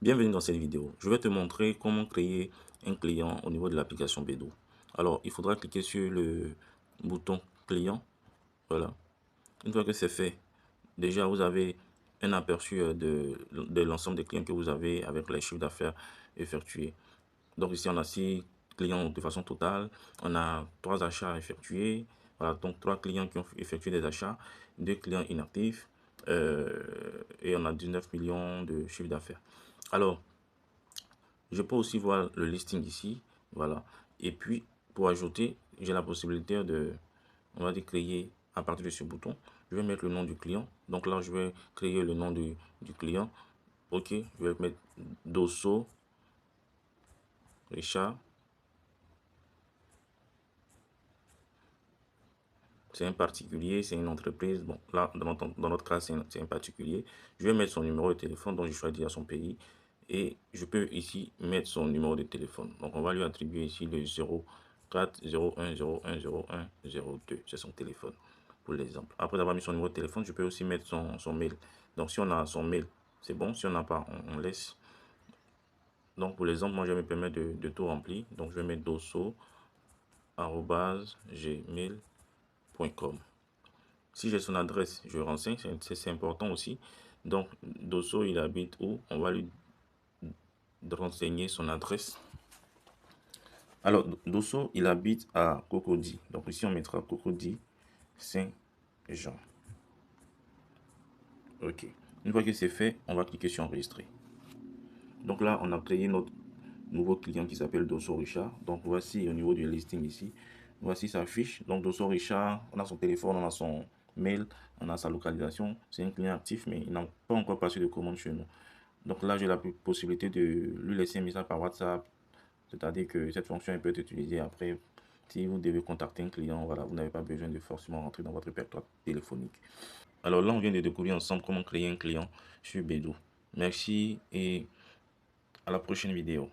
Bienvenue dans cette vidéo. Je vais te montrer comment créer un client au niveau de l'application Bedo. Alors, il faudra cliquer sur le bouton client. Voilà. Une fois que c'est fait, déjà vous avez un aperçu de l'ensemble des clients que vous avez avec les chiffres d'affaires effectués. Donc ici, on a 6 clients de façon totale. On a 3 achats effectués. Voilà, donc 3 clients qui ont effectué des achats, 2 clients inactifs. Et on a 19 millions de chiffre d'affaires. Alors, je peux aussi voir le listing ici, voilà. Et puis, pour ajouter, j'ai la possibilité de, on va dire, créer à partir de ce bouton. Je vais mettre le nom du client. Donc là, je vais créer le nom du client. Ok, je vais mettre Dosso Richard. C'est un particulier, c'est une entreprise. Bon, là, dans notre cas, c'est un particulier. Je vais mettre son numéro de téléphone, donc je choisis à son pays. Et je peux ici mettre son numéro de téléphone. Donc, on va lui attribuer ici le 04 01 01 01 02. C'est son téléphone, pour l'exemple. Après avoir mis son numéro de téléphone, je peux aussi mettre son mail. Donc, si on a son mail, c'est bon. Si on n'a pas, on laisse. Donc, pour l'exemple, moi, je vais me permettre de tout remplir. Donc, je vais mettre dosso@gmail.com. Si j'ai son adresse, je renseigne, c'est important aussi. Donc, Dosso, il habite où? On va lui renseigner son adresse. Alors, Dosso, il habite à Cocody. Donc, ici, on mettra Cocody Saint-Jean. OK. Une fois que c'est fait, on va cliquer sur enregistrer. Donc là, on a créé notre nouveau client qui s'appelle Dosso Richard. Donc, voici au niveau du listing ici. Voici sa fiche. Donc, Dosso Richard, on a son téléphone, on a son mail, on a sa localisation. C'est un client actif, mais il n'a pas encore passé de commande chez nous. Donc là, j'ai la possibilité de lui laisser un message par WhatsApp. C'est-à-dire que cette fonction elle peut être utilisée après. Si vous devez contacter un client, voilà, vous n'avez pas besoin de forcément rentrer dans votre répertoire téléphonique. Alors là, on vient de découvrir ensemble comment créer un client sur Bedo. Merci et à la prochaine vidéo.